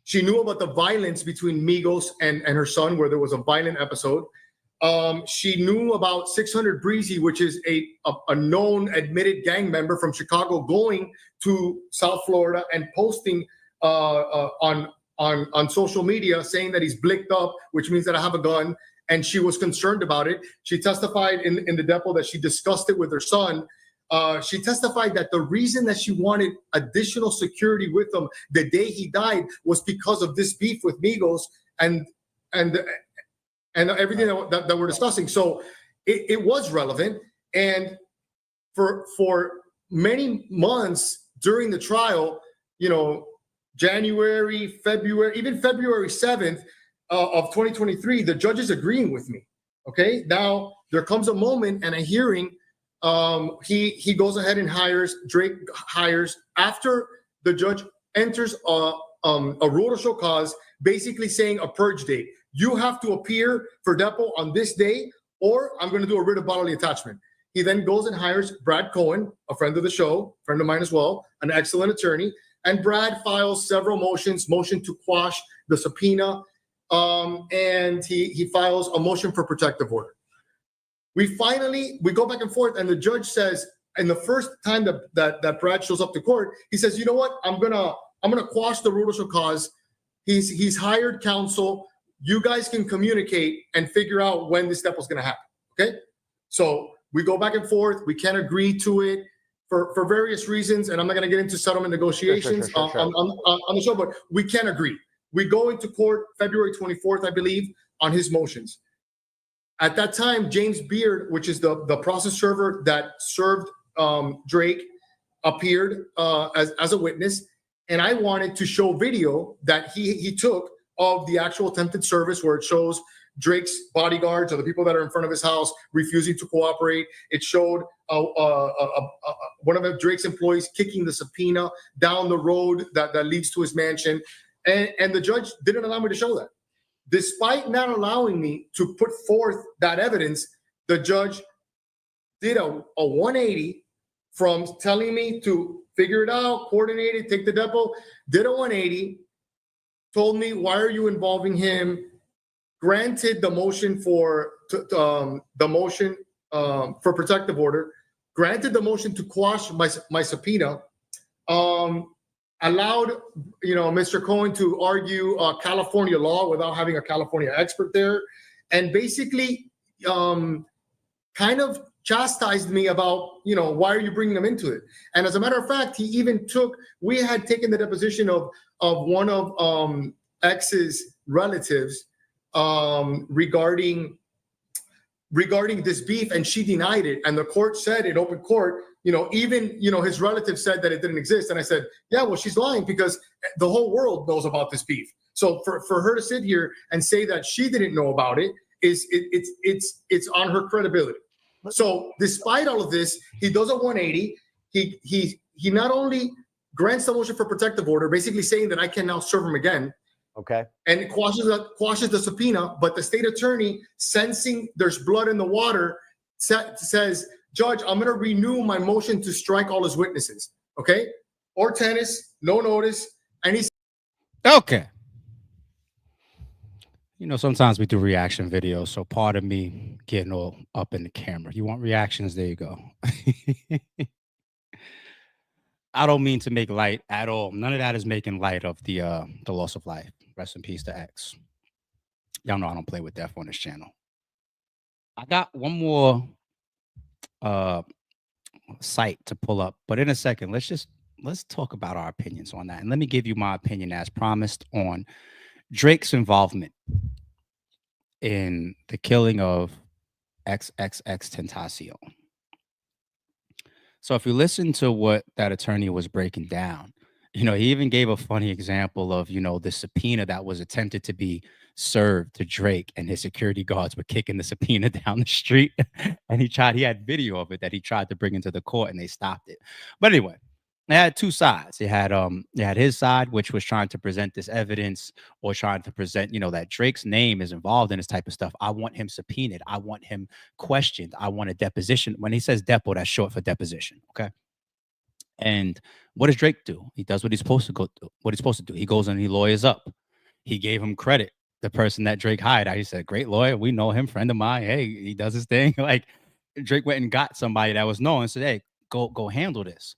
[SPEAKER 8] She knew about the violence between Migos and her son, where there was a violent episode. She knew about 600 Breezy, which is a known admitted gang member from Chicago, going to South Florida and posting on social media saying that he's blicked up, which means that I have a gun, and she was concerned about it. She testified in the depot that she discussed it with her son. She testified that the reason that she wanted additional security with him the day he died was because of this beef with Migos and everything that we're discussing. So it was relevant. And for many months during the trial, January, February, even February 7th, of 2023, the judge is agreeing with me. Okay, now there comes a moment and a hearing. He goes ahead and Drake hires after the judge enters a rule to show cause, basically saying a purge date. You have to appear for depo on this day, or I'm going to do a writ of bodily attachment. He then goes and hires Brad Cohen, a friend of the show, friend of mine as well, an excellent attorney. And Brad files several motions, motion to quash the subpoena, and he files a motion for protective order. We go back and forth, and the judge says, and the first time that Brad shows up to court, he says, you know what, I'm gonna quash the rule to show cause. He's hired counsel. You guys can communicate and figure out when this step was gonna happen. Okay, so we go back and forth. We can't agree to it for various reasons, and I'm not gonna get into settlement negotiations
[SPEAKER 7] Sure.
[SPEAKER 8] on the show, but we can't agree. We go into court February 24th, I believe, on his motions. At that time, James Beard, which is the process server that served Drake, appeared as a witness, and I wanted to show video that he took of the actual attempted service, where it shows Drake's bodyguards or the people that are in front of his house refusing to cooperate. It showed one of Drake's employees kicking the subpoena down the road that leads to his mansion, and the judge didn't allow me to show that. Despite not allowing me to put forth that evidence, the judge did a 180 from telling me to figure it out, coordinate it, take the depo, did a 180, told me, why are you involving him? Granted the motion for protective order, granted the motion to quash my subpoena, allowed Mr. Cohen to argue California law without having a California expert there, and basically kind of chastised me about why are you bringing them into it. And as a matter of fact, we had taken the deposition of one of X's relatives regarding this beef, and she denied it, and the court said in open court, even his relative said that it didn't exist. And I said, yeah, well, she's lying, because the whole world knows about this beef. So for her to sit here and say that she didn't know about it it's on her credibility. So despite all of this, he does a 180. He not only grants the motion for protective order, basically saying that I can now serve him again.
[SPEAKER 7] Okay.
[SPEAKER 8] And it quashes the subpoena, but the state attorney, sensing there's blood in the water, says, Judge, I'm going to renew my motion to strike all his witnesses. Okay? Or tennis, no notice. And he's
[SPEAKER 1] okay. Sometimes we do reaction videos, so part of me getting all up in the camera. You want reactions? There you go. I don't mean to make light at all. None of that is making light of the loss of life. Rest in peace to X. Y'all know I don't play with death on this channel. I got one more site to pull up, but in a second, let's talk about our opinions on that. And let me give you my opinion as promised on Drake's involvement in the killing of Xxxtentacion. So if you listen to what that attorney was breaking down, he even gave a funny example of, the subpoena that was attempted to be served to Drake, and his security guards were kicking the subpoena down the street. And he had video of it that he tried to bring into the court, and they stopped it. But anyway, they had two sides. They had his side, which was trying to present this evidence, or trying to present, that Drake's name is involved in this type of stuff. I want him subpoenaed. I want him questioned. I want a deposition. When he says depo, that's short for deposition. Okay. And what does Drake do? He does what he's supposed to do. He goes and he lawyers up. He gave him credit. The person that Drake hired, he said, great lawyer. We know him, friend of mine. Hey, he does his thing. Like, Drake went and got somebody that was known and said, hey, go handle this.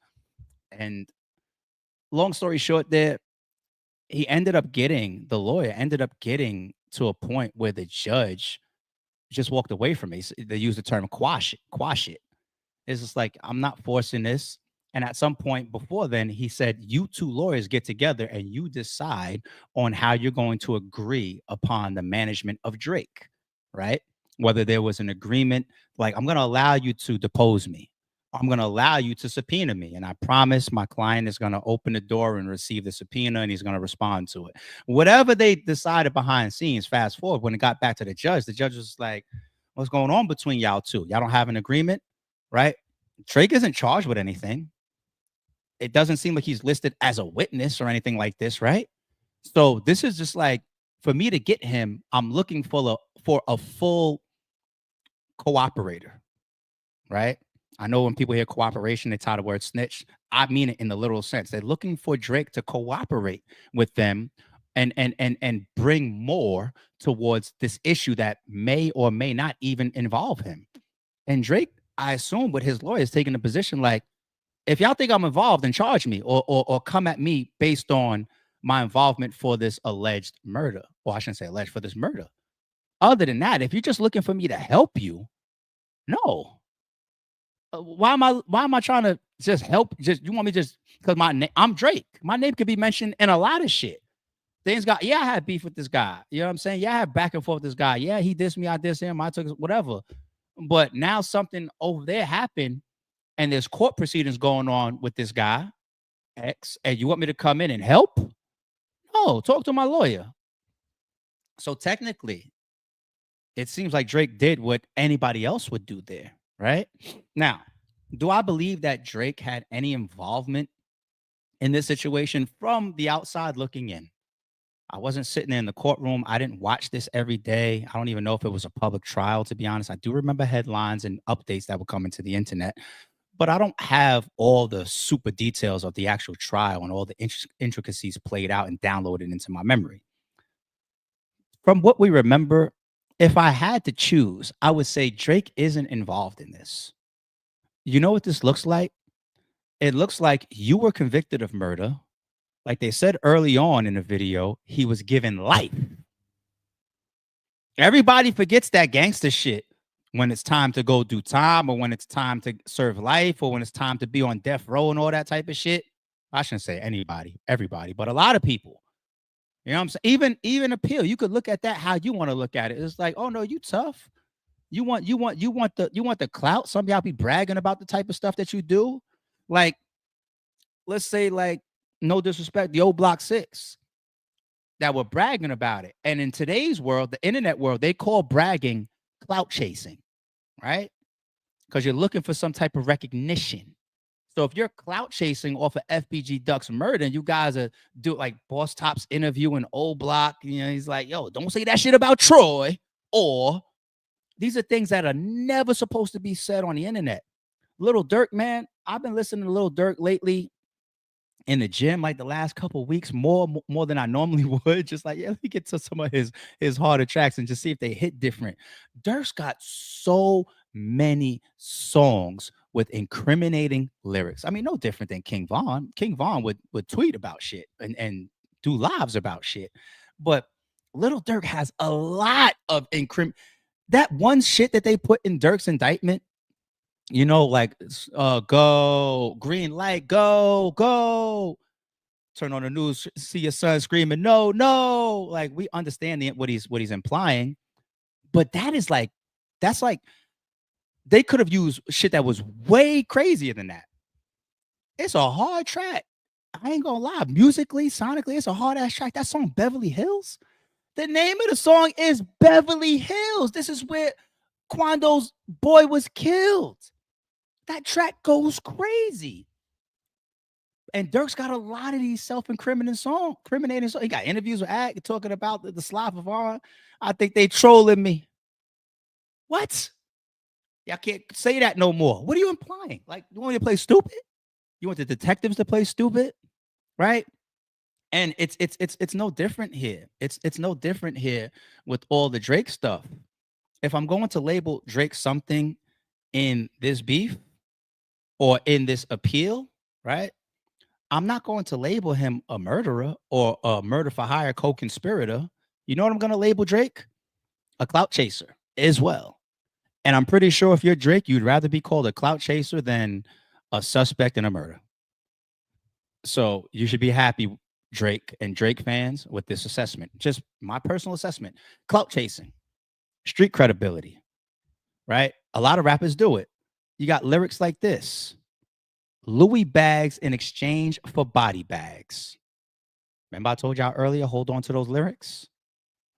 [SPEAKER 1] And long story short, the lawyer ended up getting to a point where the judge just walked away from it. They used the term quash it. It's just like, I'm not forcing this. And at some point before then, he said, you two lawyers get together and you decide on how you're going to agree upon the management of Drake, right? Whether there was an agreement, like, I'm going to allow you to depose me. I'm going to allow you to subpoena me. And I promise my client is going to open the door and receive the subpoena, and he's going to respond to it. Whatever they decided behind the scenes, fast forward, when it got back to the judge was like, what's going on between y'all two? Y'all don't have an agreement, right? Drake isn't charged with anything. It doesn't seem like he's listed as a witness or anything like this, right? So this is just like, for me to get him, I'm looking for a full cooperator, right? I know when people hear cooperation, they tie the word snitch. I mean it in the literal sense. They're looking for Drake to cooperate with them and bring more towards this issue that may or may not even involve him. And Drake, I assume, with his lawyers taking a position like, if y'all think I'm involved, then charge me or come at me based on my involvement for this alleged murder. Or I shouldn't say alleged, for this murder. Other than that, if you're just looking for me to help you, no. Why am I trying to just help? Just you want me just because I'm Drake. My name could be mentioned in a lot of shit. I had beef with this guy. You know what I'm saying? Yeah, I had back and forth with this guy. Yeah, he dissed me, I dissed him, I took whatever. But now something over there happened, and there's court proceedings going on with this guy, X, and you want me to come in and help? No, talk to my lawyer. So technically, it seems like Drake did what anybody else would do there, right? Now, do I believe that Drake had any involvement in this situation from the outside looking in? I wasn't sitting in the courtroom. I didn't watch this every day. I don't even know if it was a public trial, to be honest. I do remember headlines and updates that would come into the internet, but I don't have all the super details of the actual trial and all the intricacies played out and downloaded into my memory. From what we remember, if I had to choose, I would say Drake isn't involved in this. You know what this looks like? It looks like you were convicted of murder. Like they said early on in the video, he was given life. Everybody forgets that gangster shit when it's time to go do time, or when it's time to serve life, or when it's time to be on death row and all that type of shit. I shouldn't say anybody, everybody, but a lot of people. You know what I'm saying? Even appeal. You could look at that how you want to look at it. It's like, oh no, you tough. You want the clout. Some of y'all be bragging about the type of stuff that you do. Like, let's say, like, no disrespect, the old Block 6 that were bragging about it. And in today's world, the internet world, they call bragging clout chasing, right? Because you're looking for some type of recognition. So if you're clout chasing off of FBG Duck's murder, and you guys are do like Boss Top's interviewing Old Block, you know, he's like, yo, don't say that shit about Troy. Or these are things that are never supposed to be said on the internet. Lil Durk, man, I've been listening to Lil Durk lately in the gym, like the last couple of weeks, more than I normally would. Just like, yeah, let me get to some of his harder tracks and just see if they hit different. Durk's got so many songs with incriminating lyrics. I mean, no different than King Von. King Von would tweet about shit and do lives about shit. But Lil Durk has a lot of that one shit that they put in Durk's indictment, you know, like go, green light, go. Turn on the news, see your son screaming, no. Like, we understand what he's implying. But that's like, they could have used shit that was way crazier than that. It's a hard track. I ain't gonna lie. Musically, sonically, it's a hard ass track. That song, Beverly Hills. The name of the song is Beverly Hills. This is where Quando's boy was killed. That track goes crazy. And Durk's got a lot of these self-incriminating songs. He got interviews with Ag talking about the Slav of R. I think they trolling me. What? Y'all can't say that no more. What are you implying? Like, you want me to play stupid? You want the detectives to play stupid? Right? And it's no different here. It's no different here with all the Drake stuff. If I'm going to label Drake something in this beef or in this appeal, right? I'm not going to label him a murderer or a murder for hire co-conspirator. You know what I'm going to label Drake? A clout chaser as well. And I'm pretty sure if you're Drake, you'd rather be called a clout chaser than a suspect in a murder. So you should be happy, Drake and Drake fans, with this assessment. Just my personal assessment. Clout chasing, street credibility, right? A lot of rappers do it. You got lyrics like this. Louis bags in exchange for body bags. Remember I told y'all earlier, hold on to those lyrics,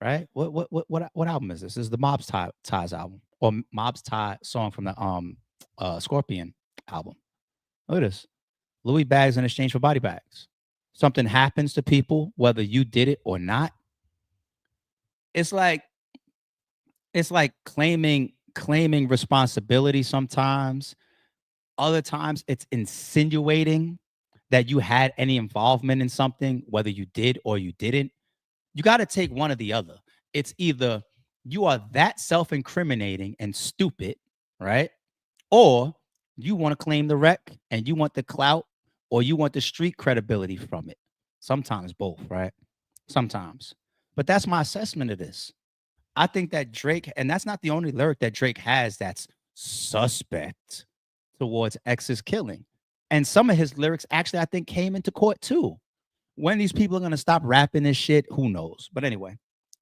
[SPEAKER 1] right? What album is this? This is the Mob's Ties album, or Mob's Tie song from the Scorpion album. Look at this. Louis bags in exchange for body bags. Something happens to people, whether you did it or not. It's like claiming responsibility sometimes. Other times it's insinuating that you had any involvement in something, whether you did or you didn't. You got to take one or the other. It's either you are that self-incriminating and stupid, right? Or you want to claim the wreck and you want the clout, or you want the street credibility from it. Sometimes both, right? Sometimes. But that's my assessment of this. I think that Drake, and that's not the only lyric that Drake has that's suspect towards X's killing. And some of his lyrics actually, I think, came into court too. When these people are going to stop rapping this shit, who knows? But anyway,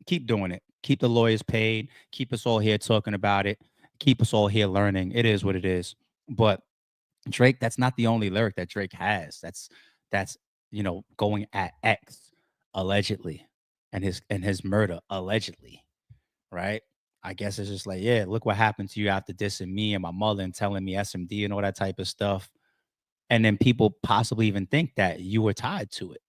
[SPEAKER 1] keep doing it. Keep the lawyers paid. Keep us all here talking about it. Keep us all here learning. It is what it is. But Drake, that's not the only lyric that Drake has. That's going at X allegedly, and his murder allegedly, right? I guess it's just like, yeah, look what happened to you after dissing me and my mother and telling me SMD and all that type of stuff. And then people possibly even think that you were tied to it,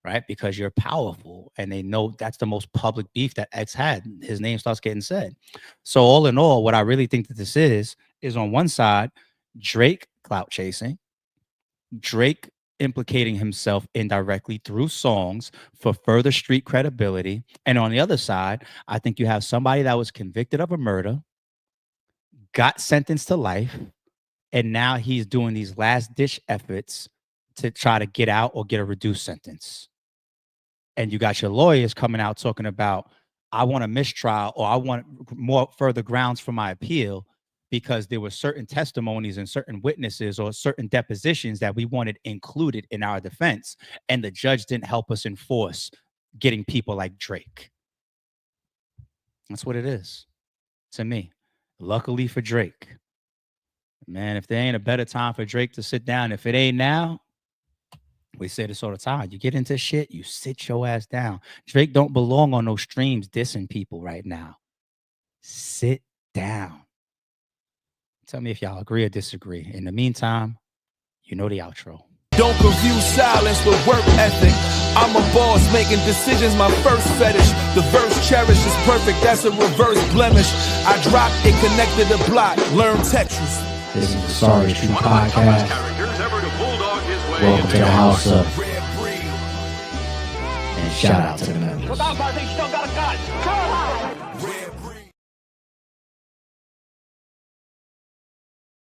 [SPEAKER 1] right? Because you're powerful and they know that's the most public beef that X had. His name starts getting said. So all in all, what I really think that this is on one side, Drake clout chasing, Drake implicating himself indirectly through songs for further street credibility. And on the other side, I think you have somebody that was convicted of a murder, got sentenced to life, and now he's doing these last ditch efforts to try to get out or get a reduced sentence. And you got your lawyers coming out talking about, I want a mistrial, or I want more further grounds for my appeal, because there were certain testimonies and certain witnesses or certain depositions that we wanted included in our defense. And the judge didn't help us enforce getting people like Drake. That's what it is to me. Luckily for Drake. Man, if there ain't a better time for Drake to sit down, if it ain't now, we say this all the time. You get into shit, you sit your ass down. Drake don't belong on those streams dissing people right now. Sit down. Tell me if y'all agree or disagree. In the meantime, you know the outro.
[SPEAKER 9] Don't confuse silence with work ethic. I'm a boss making decisions, my first fetish. The verse cherished is perfect, that's a reverse blemish. I dropped it, connected the block, learn Tetris.
[SPEAKER 1] This is the Sorry Street Podcast. Welcome to the house of. And shout out to the members.